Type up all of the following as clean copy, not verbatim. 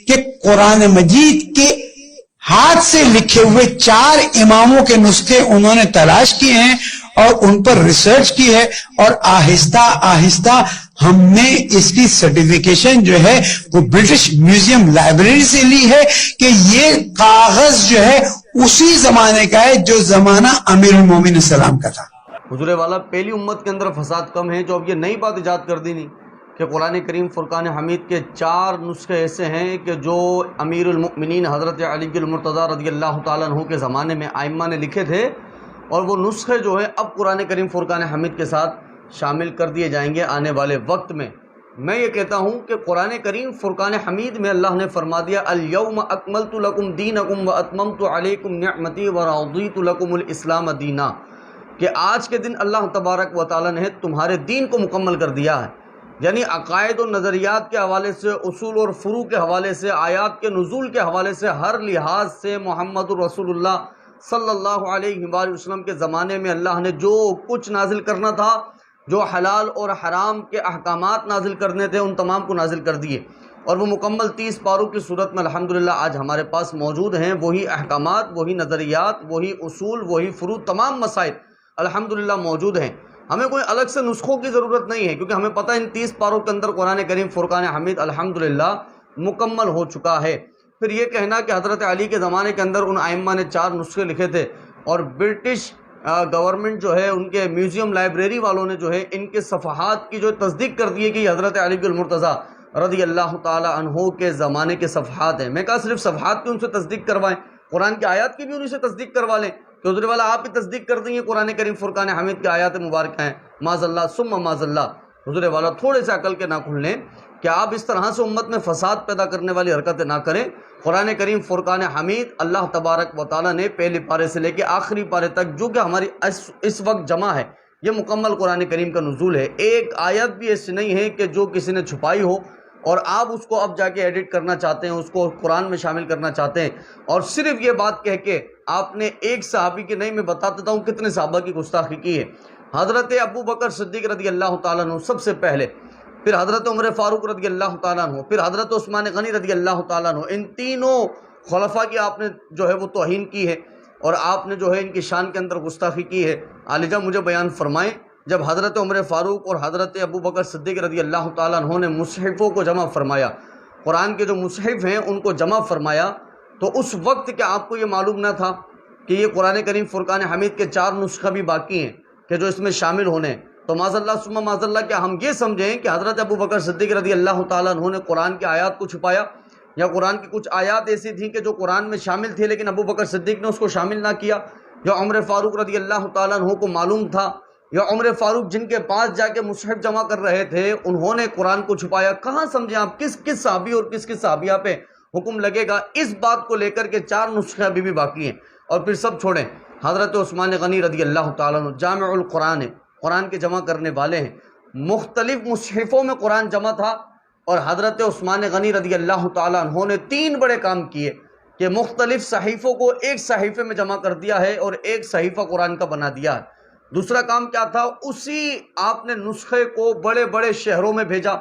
کہ قرآن مجید کے ہاتھ سے لکھے ہوئے 4 اماموں کے نسخے انہوں نے تلاش کیے ہیں اور ان پر ریسرچ کی ہے، اور آہستہ آہستہ ہم نے اس کی سرٹیفیکیشن جو ہے وہ برٹش میوزیم لائبریری سے لی ہے کہ یہ کاغذ جو ہے اسی زمانے کا ہے جو زمانہ امیر المومنین السلام کا تھا۔ حضور والا پہلی امت کے اندر فساد کم ہے جو اب یہ نئی بات ایجاد کر دی نہیں کہ قرآن کریم فرقان حمید کے 4 نسخے ایسے ہیں کہ جو امیر المؤمنین حضرت علی المرتضیٰ رضی اللہ تعالیٰ عنہ کے زمانے میں ائمہ نے لکھے تھے، اور وہ نسخے جو ہیں اب قرآن کریم فرقان حمید کے ساتھ شامل کر دیے جائیں گے آنے والے وقت میں۔ میں یہ کہتا ہوں کہ قرآن کریم فرقان حمید میں اللہ نے فرما دیا الیوم اکملت لکم دینکم واتممت علیکم نعمتی ورضیت لکم الاسلام دینا، کہ آج کے دن اللہ تبارک و تعالیٰ نے تمہارے دین کو مکمل کر دیا ہے، یعنی عقائد و نظریات کے حوالے سے، اصول اور فروع کے حوالے سے، آیات کے نزول کے حوالے سے، ہر لحاظ سے محمد رسول اللہ صلی اللہ علیہ وآلہ وسلم کے زمانے میں اللہ نے جو کچھ نازل کرنا تھا، جو حلال اور حرام کے احکامات نازل کرنے تھے، ان تمام کو نازل کر دیے، اور وہ مکمل 30 پاروں کی صورت میں الحمدللہ آج ہمارے پاس موجود ہیں۔ وہی احکامات، وہی نظریات، وہی اصول، وہی فروع، تمام مسائل الحمدللہ موجود ہیں۔ ہمیں کوئی الگ سے نسخوں کی ضرورت نہیں ہے، کیونکہ ہمیں پتہ ہے ان 30 پاروں کے اندر قرآن کریم فرقان حمید الحمدللہ مکمل ہو چکا ہے۔ پھر یہ کہنا کہ حضرت علی کے زمانے کے اندر ان ائمہ نے 4 نسخے لکھے تھے، اور برٹش گورنمنٹ جو ہے، ان کے میوزیم لائبریری والوں نے جو ہے ان کے صفحات کی جو تصدیق کر دی ہے کہ یہ حضرت علی المرتضیٰ رضی اللہ تعالی عنہ کے زمانے کے صفحات ہیں۔ میں کہا صرف صفحات کی ان سے تصدیق کروائیں، قرآن کی آیات کی بھی انہیں سے تصدیق کروا لیں کہ حضور والا آپ کی تصدیق کر دیں قرآن کریم فرقان حمید کی آیات مبارکہ ہیں، معاذ اللہ ثم معاذ اللہ۔ حضور والا تھوڑے سے عقل کے ناخن لیں کہ آپ اس طرح سے امت میں فساد پیدا کرنے والی حرکتیں نہ کریں۔ قرآن کریم فرقان حمید اللہ تبارک و تعالیٰ نے پہلے پارے سے لے کے آخری پارے تک جو کہ ہماری اس وقت جمع ہے، یہ مکمل قرآن کریم کا نزول ہے۔ ایک آیت بھی ایسی نہیں ہے کہ جو کسی نے چھپائی ہو اور آپ اس کو اب جا کے ایڈٹ کرنا چاہتے ہیں، اس کو قرآن میں شامل کرنا چاہتے ہیں، اور صرف یہ بات کہہ کے آپ نے ایک صحابی کی نہیں، میں بتا دیتا ہوں کتنے صحابہ کی گستاخی کی ہے۔ حضرت ابو بکر صدیق رضی اللہ تعالیٰ عنہ سب سے پہلے، پھر حضرت عمر فاروق رضی اللہ تعالیٰ عنہ، پھر حضرت عثمان غنی رضی اللہ تعالیٰ عنہ، ان تینوں خلفاء کی آپ نے جو ہے وہ توہین کی ہے، اور آپ نے جو ہے ان کی شان کے اندر گستاخی کی ہے۔ عالیہ مجھے بیان فرمائیں، جب حضرت عمر فاروق اور حضرت ابو بکر صدیق رضی اللہ تعالیٰ عنہ نے مصحفوں کو جمع فرمایا، قرآن کے جو مصحف ہیں ان کو جمع فرمایا، تو اس وقت کیا آپ کو یہ معلوم نہ تھا کہ یہ قرآن کریم فرقان حمید کے 4 نسخہ بھی باقی ہیں کہ جو اس میں شامل ہونے ہیں؟ تو معاذ اللہ ثم معاذ اللہ کیا ہم یہ سمجھیں کہ حضرت ابو بکر صدیق رضی اللہ تعالیٰ عنہ نے قرآن کی آیات کو چھپایا، یا قرآن کی کچھ آیات ایسی تھیں کہ جو قرآن میں شامل تھی لیکن ابو بکر صدیق نے اس کو شامل نہ کیا، یا عمر فاروق رضی اللہ تعالیٰ عنہ کو معلوم تھا، یا عمر فاروق جن کے پاس جا کے مصحف جمع کر رہے تھے انہوں نے قرآن کو چھپایا؟ کہاں سمجھیں آپ کس کس صحابی اور کس کس صحابیہ پہ حکم لگے گا اس بات کو لے کر کے 4 نسخے ابھی بھی باقی ہیں؟ اور پھر سب چھوڑیں، حضرت عثمان غنی رضی اللہ تعالیٰ عنہ جامع القرآن ہے، قرآن کے جمع کرنے والے ہیں، مختلف مصحفوں میں قرآن جمع تھا، اور حضرت عثمان غنی رضی اللہ تعالیٰ عنہ نے 3 بڑے کام کیے کہ مختلف صحیفوں کو ایک صحیفے میں جمع کر دیا ہے اور ایک صحیفہ قرآن کا بنا دیا ہے۔ دوسرا کام کیا تھا؟ اسی آپ نے نسخے کو بڑے بڑے شہروں میں بھیجا۔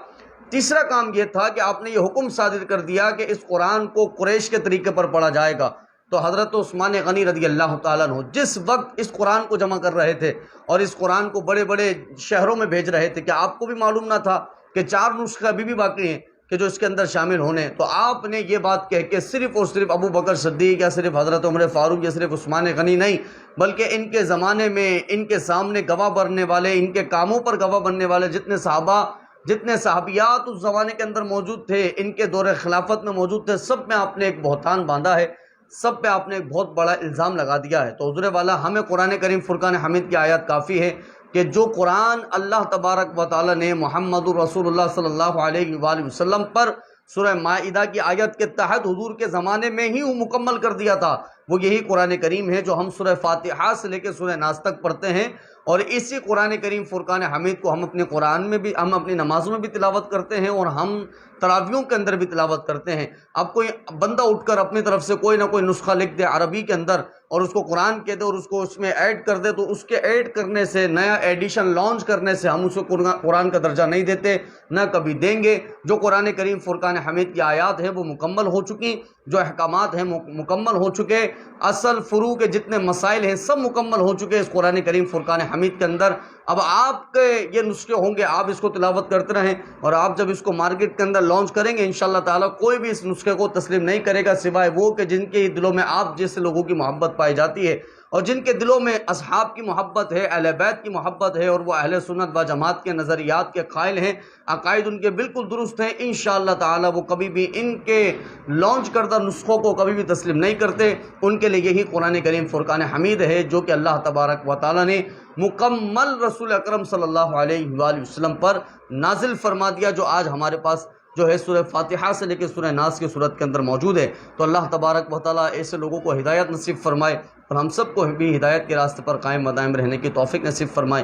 تیسرا کام یہ تھا کہ آپ نے یہ حکم صادر کر دیا کہ اس قرآن کو قریش کے طریقے پر پڑھا جائے گا۔ تو حضرت عثمان غنی رضی اللہ تعالیٰ عنہ جس وقت اس قرآن کو جمع کر رہے تھے اور اس قرآن کو بڑے بڑے شہروں میں بھیج رہے تھے، کیا آپ کو بھی معلوم نہ تھا کہ 4 نسخے ابھی بھی باقی ہیں کہ جو اس کے اندر شامل ہونے؟ تو آپ نے یہ بات کہہ کے صرف اور صرف ابو بکر صدیق یا صرف حضرت عمر فاروق یا صرف عثمان غنی نہیں، بلکہ ان کے زمانے میں ان کے سامنے گواہ بننے والے، ان کے کاموں پر گواہ بننے والے جتنے صحابہ، جتنے صحابیات اس زمانے کے اندر موجود تھے، ان کے دور خلافت میں موجود تھے، سب میں آپ نے ایک بہتان باندھا ہے، سب پہ آپ نے ایک بہت بڑا الزام لگا دیا ہے۔ تو حضور والا ہمیں قرآن کریم فرقان حمید کی آیات کافی ہے کہ جو قرآن اللہ تبارک و تعالیٰ نے محمد رسول اللہ صلی اللہ علیہ وآلہ وسلم پر سورہ مائدہ کی آیت کے تحت حضور کے زمانے میں ہی وہ مکمل کر دیا تھا، وہ یہی قرآن کریم ہے جو ہم سورہ فاتحہ سے لے کے سورہ ناس تک پڑھتے ہیں، اور اسی قرآن کریم فرقان حمید کو ہم اپنے قرآن میں بھی، ہم اپنی نمازوں میں بھی تلاوت کرتے ہیں اور ہم تراویحوں کے اندر بھی تلاوت کرتے ہیں۔ اب کوئی بندہ اٹھ کر اپنی طرف سے کوئی نہ کوئی نسخہ لکھ دے عربی کے اندر اور اس کو قرآن کہہ دے اور اس کو اس میں ایڈ کر دے، تو اس کے ایڈ کرنے سے، نیا ایڈیشن لانچ کرنے سے ہم اسے قرآن کا درجہ نہیں دیتے، نہ کبھی دیں گے۔ جو قرآن کریم فرقان حمید کی آیات ہیں وہ مکمل ہو چکی، جو احکامات ہیں مکمل ہو چکے، اصل فروع کے جتنے مسائل ہیں سب مکمل ہو چکے اس قرآن کریم فرقان حمید کے اندر۔ اب آپ کے یہ نسخے ہوں گے، آپ اس کو تلاوت کرتے رہیں، اور آپ جب اس کو مارکیٹ کے اندر لانچ کریں گے انشاءاللہ تعالیٰ کوئی بھی اس نسخے کو تسلیم نہیں کرے گا سوائے وہ کہ جن کے دلوں میں آپ جیسے لوگوں کی محبت پائی جاتی ہے، اور جن کے دلوں میں اصحاب کی محبت ہے، اہل بیت کی محبت ہے، اور وہ اہل سنت و جماعت کے نظریات کے قائل ہیں، عقائد ان کے بالکل درست ہیں، انشاءاللہ تعالیٰ وہ کبھی بھی ان کے لانچ کردہ نسخوں کو کبھی بھی تسلیم نہیں کرتے۔ ان کے لیے یہی قرآن کریم فرقان حمید ہے جو کہ اللہ تبارک و تعالیٰ نے مکمل رسول اکرم صلی اللہ علیہ وآلہ وسلم پر نازل فرما دیا، جو آج ہمارے پاس جو ہے سورہ فاتحہ سے لے کے سورہ ناس کی صورت کے اندر موجود ہے۔ تو اللہ تبارک و تعالیٰ ایسے لوگوں کو ہدایت نصیب فرمائے، اور ہم سب کو بھی ہدایت کے راستے پر قائم و دائم رہنے کی توفیق نصیب فرمائے۔